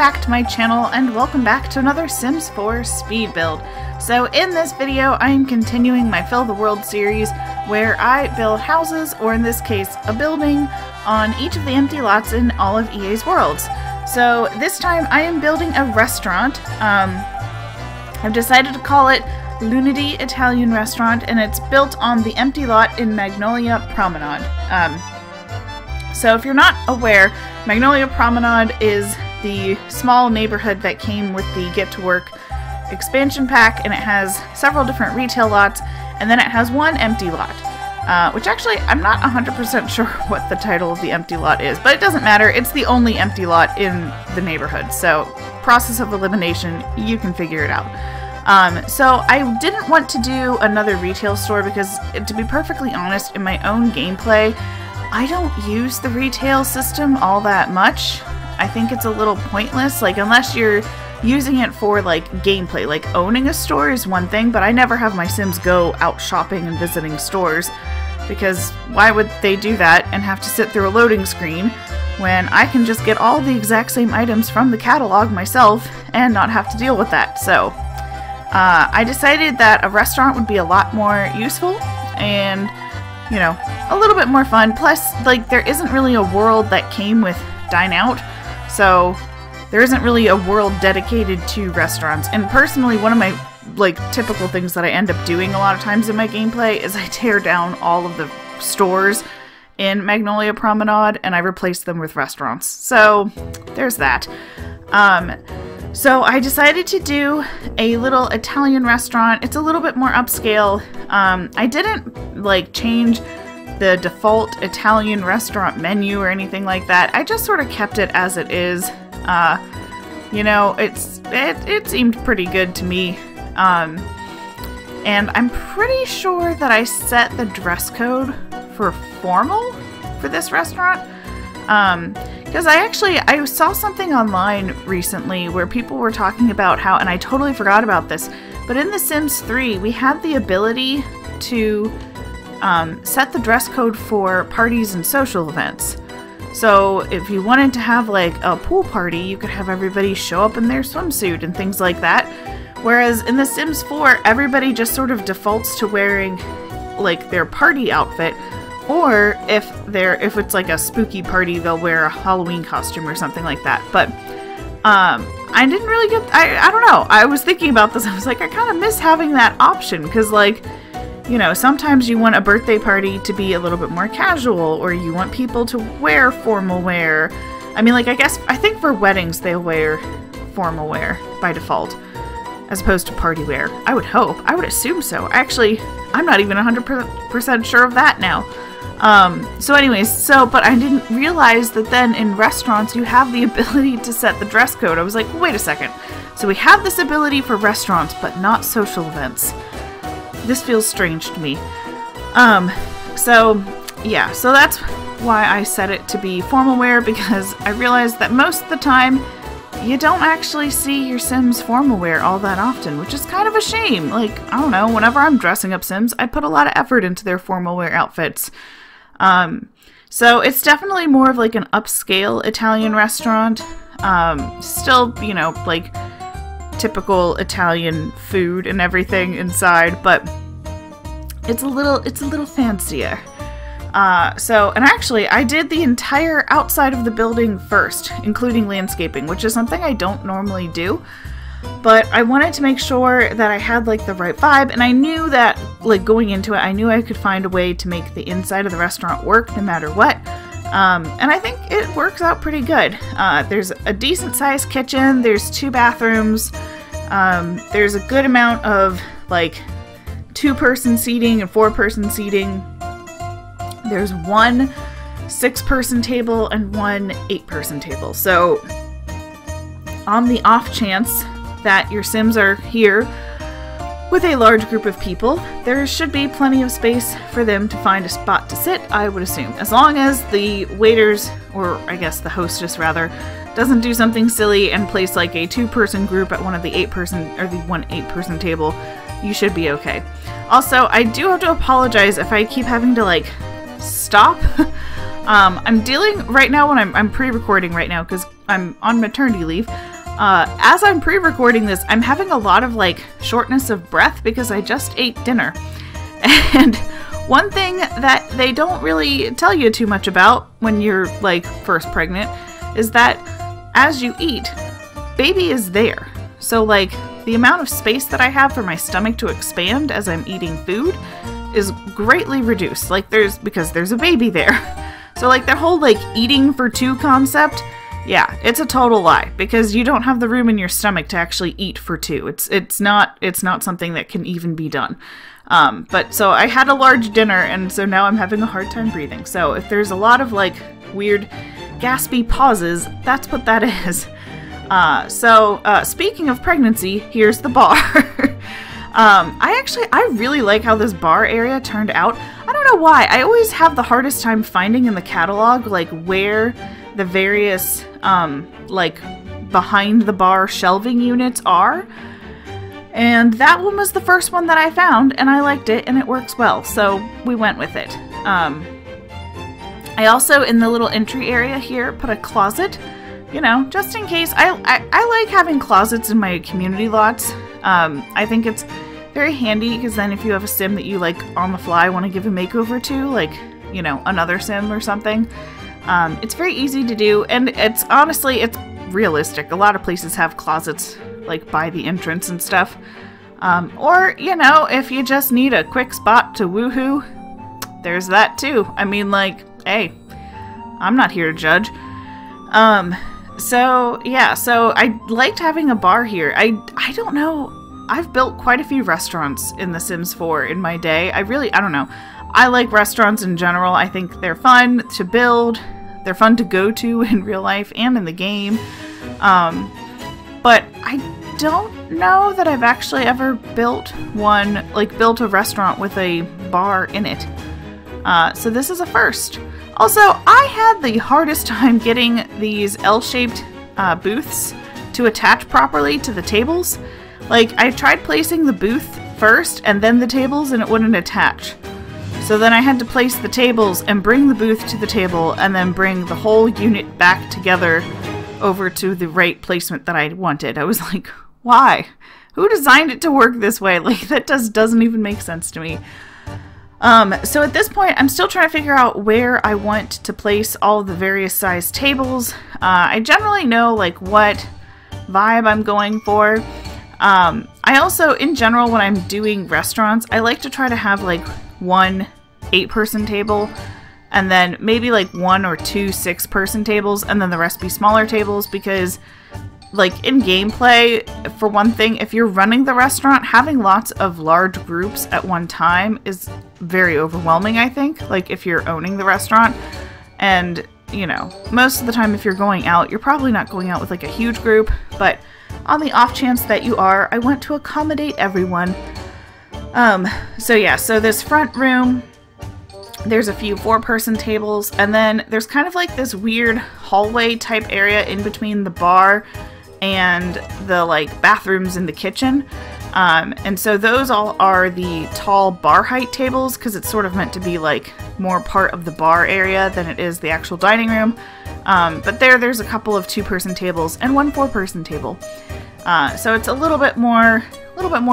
back to my channel and welcome back to another Sims 4 speed build. So in this video I am continuing my Fill the World series where I build houses, or in this case a building, on each of the empty lots in all of EA's worlds. So this time I am building a restaurant. I've decided to call it Lunedi Italian Restaurant, and it's built on the empty lot in Magnolia Promenade. So if you're not aware, Magnolia Promenade is the small neighborhood that came with the Get to Work expansion pack, and it has several different retail lots, and then it has one empty lot. Which actually, I'm not 100% sure what the title of the empty lot is, but it doesn't matter. It's the only empty lot in the neighborhood, so process of elimination, you can figure it out. So I didn't want to do another retail store because, to be perfectly honest, in my own gameplay, I don't use the retail system all that much. I think it's a little pointless, like unless you're using it for like gameplay, like owning a store is one thing, but I never have my Sims go out shopping and visiting stores because why would they do that and have to sit through a loading screen when I can just get all the exact same items from the catalog myself and not have to deal with that. So I decided that a restaurant would be a lot more useful and, you know, a little bit more fun. Plus, like, there isn't really a world that came with Dine Out, so there isn't really a world dedicated to restaurants. And personally, one of my, like, typical things that I end up doing a lot of times in my gameplay is I tear down all of the stores in Magnolia Promenade and I replace them with restaurants. So there's that. So I decided to do a little Italian restaurant. It's a little bit more upscale. I didn't like change the default Italian restaurant menu or anything like that. I just sort of kept it as it is. You know, it seemed pretty good to me. And I'm pretty sure that I set the dress code for formal for this restaurant. Because I saw something online recently where people were talking about how, and I totally forgot about this, but in The Sims 3 we had the ability to set the dress code for parties and social events. So if you wanted to have like a pool party, you could have everybody show up in their swimsuit and things like that. Whereas in The Sims 4, everybody just sort of defaults to wearing like their party outfit. Or if it's like a spooky party, they'll wear a Halloween costume or something like that. But I didn't really get, I don't know. I was thinking about this. I was like, I kind of miss having that option because, like, you know, sometimes you want a birthday party to be a little bit more casual, or you want people to wear formal wear. I mean, like, I think for weddings they'll wear formal wear by default as opposed to party wear. I would hope. I would assume so. Actually, I'm not even 100% sure of that now. So anyways, but I didn't realize that then in restaurants you have the ability to set the dress code. I was like, wait a second. So we have this ability for restaurants, but not social events. This feels strange to me. So yeah, so that's why I set it to be formal wear, because I realized that most of the time you don't actually see your Sims formal wear all that often, which is kind of a shame. Like, I don't know, whenever I'm dressing up Sims, I put a lot of effort into their formal wear outfits. So it's definitely more of like an upscale Italian restaurant. Still, you know, like typical Italian food and everything inside, but it's a little fancier. And actually I did the entire outside of the building first, including landscaping, which is something I don't normally do. But I wanted to make sure that I had like the right vibe, and I knew that, like, going into it, I knew I could find a way to make the inside of the restaurant work no matter what. And I think it works out pretty good. There's a decent sized kitchen, there's 2 bathrooms, there's a good amount of like 2-person seating and 4-person seating. There's 1 6-person table and 1 8-person table. So on the off chance that your Sims are here with a large group of people, there should be plenty of space for them to find a spot to sit, I would assume. As long as the waiters, or I guess the hostess rather, doesn't do something silly and place like a 2-person group at one of the 8-person, or the 1 8-person table, you should be okay. Also, I do have to apologize if I keep having to like stop. I'm dealing right now when I'm pre-recording right now because I'm on maternity leave. As I'm pre-recording this, I'm having a lot of like shortness of breath because I just ate dinner. And one thing that they don't really tell you too much about when you're like first pregnant is that as you eat, baby is there. So like the amount of space that I have for my stomach to expand as I'm eating food is greatly reduced. Like because there's a baby there. So like that whole like eating for two concept, yeah, it's a total lie because you don't have the room in your stomach to actually eat for two. It's not something that can even be done. But so I had a large dinner and so now I'm having a hard time breathing. So if there's a lot of like weird gaspy pauses, that's what that is. Speaking of pregnancy, here's the bar. I really like how this bar area turned out. I don't know why. I always have the hardest time finding in the catalog, like, where the various, like, behind the bar shelving units are. And that one was the first one that I found, and I liked it, and it works well, so we went with it. I also, in the little entry area here, put a closet, you know, just in case. I like having closets in my community lots. I think it's very handy because then if you have a sim that you like on the fly want to give a makeover to, like, you know, another sim or something, it's very easy to do, and it's honestly, it's realistic. A lot of places have closets like by the entrance and stuff. Or, you know, if you just need a quick spot to woohoo, there's that too. I mean, like, hey, I'm not here to judge. So I liked having a bar here. I don't know. I've built quite a few restaurants in The Sims 4 in my day. I don't know. I like restaurants in general. I think they're fun to build. They're fun to go to in real life and in the game. But I don't know that I've actually ever built a restaurant with a bar in it. So this is a first. Also, I had the hardest time getting these L-shaped booths to attach properly to the tables. Like, I tried placing the booth first and then the tables and it wouldn't attach. So then I had to place the tables and bring the booth to the table and then bring the whole unit back together over to the right placement that I wanted. I was like, why? Who designed it to work this way? Like, that doesn't even make sense to me. So at this point, I'm still trying to figure out where I want to place all the various size tables. I generally know, like, what vibe I'm going for. I also, in general, when I'm doing restaurants, I like to try to have, like, one 8-person table, and then maybe, like, 1 or 2 6-person tables, and then the rest be smaller tables, because, like, in gameplay, for one thing, if you're running the restaurant, having lots of large groups at one time is very overwhelming, I think, like, if you're owning the restaurant. And, you know, most of the time if you're going out, you're probably not going out with, like, a huge group, but on the off chance that you are, I want to accommodate everyone. So this front room, there's a few 4-person tables, and then there's kind of like this weird hallway type area in between the bar and the, like, bathrooms in the kitchen. And so those all are the tall bar height tables, because it's sort of meant to be, like, more part of the bar area than it is the actual dining room. But there's a couple of 2-person tables and 1 4-person table. So it's a little bit more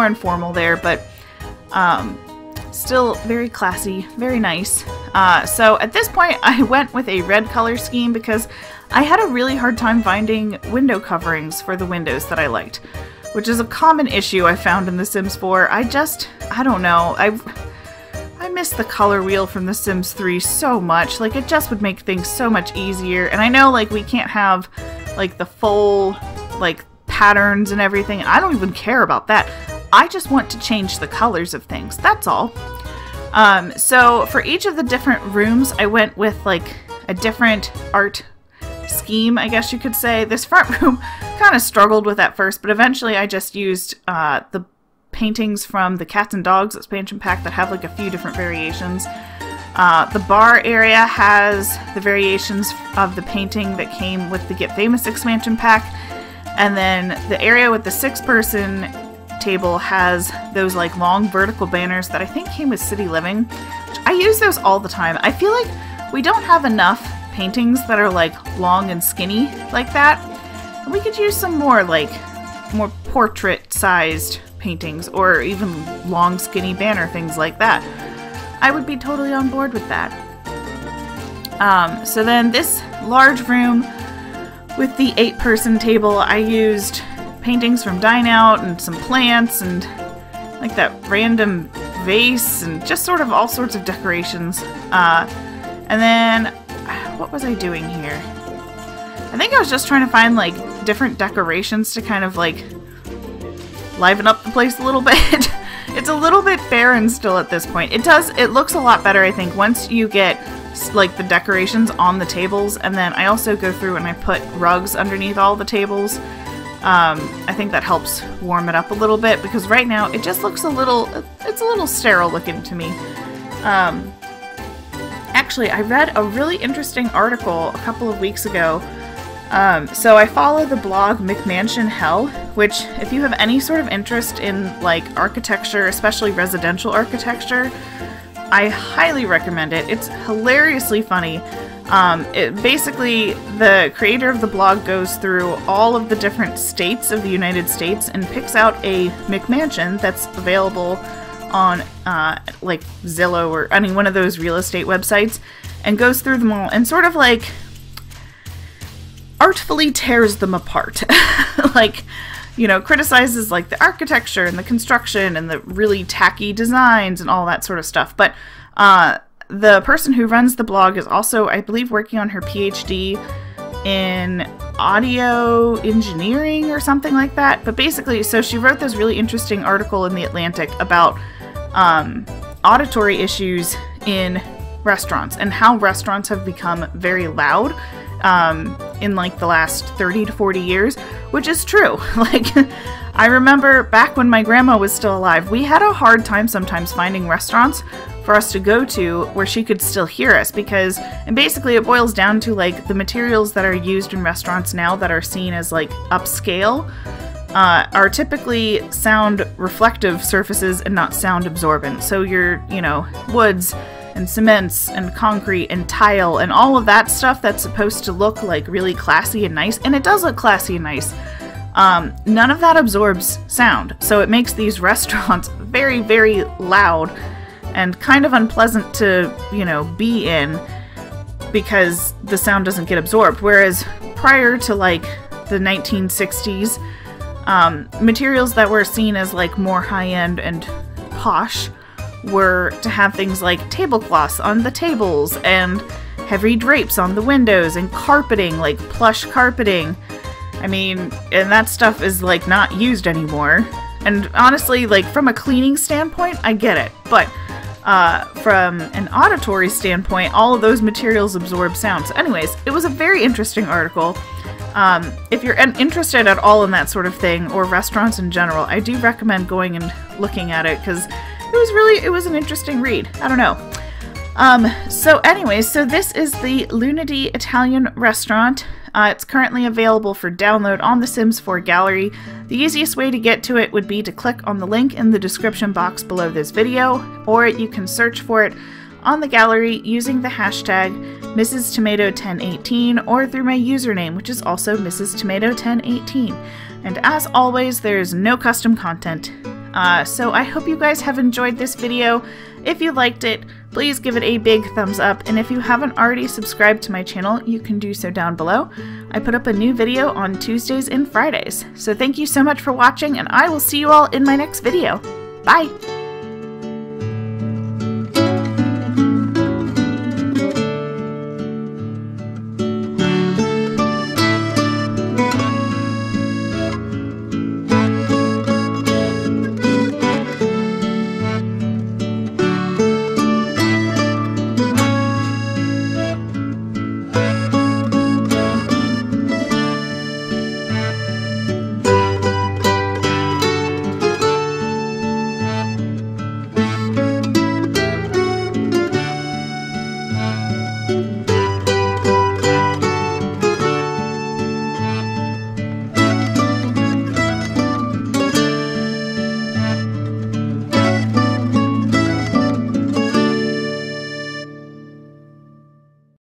informal there, but still very classy, very nice. So at this point, I went with a red color scheme because I had a really hard time finding window coverings for the windows that I liked, which is a common issue I found in The Sims 4. I don't know. I miss the color wheel from The Sims 3 so much. Like, it just would make things so much easier. And I know, like, we can't have, like, the full, like, patterns and everything. I don't even care about that. I just want to change the colors of things. That's all. So for each of the different rooms, I went with, like, a different art scheme, I guess you could say. This front room kind of struggled with at first, but eventually I just used the paintings from the Cats and Dogs expansion pack that have, like, a few different variations. The bar area has the variations of the painting that came with the Get Famous expansion pack, and then the area with the 6-person table has those, like, long vertical banners that I think came with City Living. I use those all the time. I feel like we don't have enough paintings that are, like, long and skinny like that. We could use some more, like, more portrait-sized paintings, or even long, skinny banner, things like that. I would be totally on board with that. So then this large room with the 8-person table, I used paintings from Dine Out and some plants and like that random vase and just sort of all sorts of decorations. And then, what was I doing here? I think I was just trying to find like different decorations to kind of like liven up the place a little bit. It's a little bit barren still at this point. It looks a lot better, I think, once you get like the decorations on the tables, and then I also go through and I put rugs underneath all the tables. I think that helps warm it up a little bit, because right now it just looks it's a little sterile looking to me. Actually, I read a really interesting article a couple of weeks ago. So I follow the blog McMansion Hell, which, if you have any sort of interest in like architecture, especially residential architecture, I highly recommend it. It's hilariously funny. Basically, the creator of the blog goes through all of the different states of the United States and picks out a McMansion that's available on like Zillow or any one of those real estate websites, and goes through them all and sort of like artfully tears them apart. Like, you know, criticizes like the architecture and the construction and the really tacky designs and all that sort of stuff. But the person who runs the blog is also, I believe, working on her PhD in audio engineering or something like that. But basically, so she wrote this really interesting article in The Atlantic about auditory issues in restaurants and how restaurants have become very loud in like the last 30 to 40 years, which is true. Like, I remember back when my grandma was still alive, we had a hard time sometimes finding restaurants for us to go to where she could still hear us, because, and basically it boils down to like the materials that are used in restaurants now that are seen as like upscale are typically sound reflective surfaces and not sound absorbent. So your, you know, woods and cements and concrete and tile and all of that stuff that's supposed to look like really classy and nice, and it does look classy and nice, none of that absorbs sound. So it makes these restaurants very, very loud and kind of unpleasant to, you know, be in, because the sound doesn't get absorbed. Whereas prior to like the 1960s, materials that were seen as like more high-end and posh were to have things like tablecloths on the tables and heavy drapes on the windows and carpeting, like plush carpeting. I mean, and that stuff is like not used anymore. And honestly, like from a cleaning standpoint, I get it. But from an auditory standpoint, all of those materials absorb sound. So anyways, it was a very interesting article. If you're interested at all in that sort of thing, or restaurants in general, I do recommend going and looking at it, because it was an interesting read. I don't know. So anyways, so this is the Lunedi Italian Restaurant. It's currently available for download on the Sims 4 gallery. The easiest way to get to it would be to click on the link in the description box below this video, or you can search for it on the gallery using the hashtag Mrs. Tomato 1018, or through my username, which is also Mrs. Tomato 1018. And as always, there's no custom content. So I hope you guys have enjoyed this video. If you liked it, please give it a big thumbs up, and if you haven't already subscribed to my channel, you can do so down below. I put up a new video on Tuesdays and Fridays. So thank you so much for watching, and I will see you all in my next video. Bye!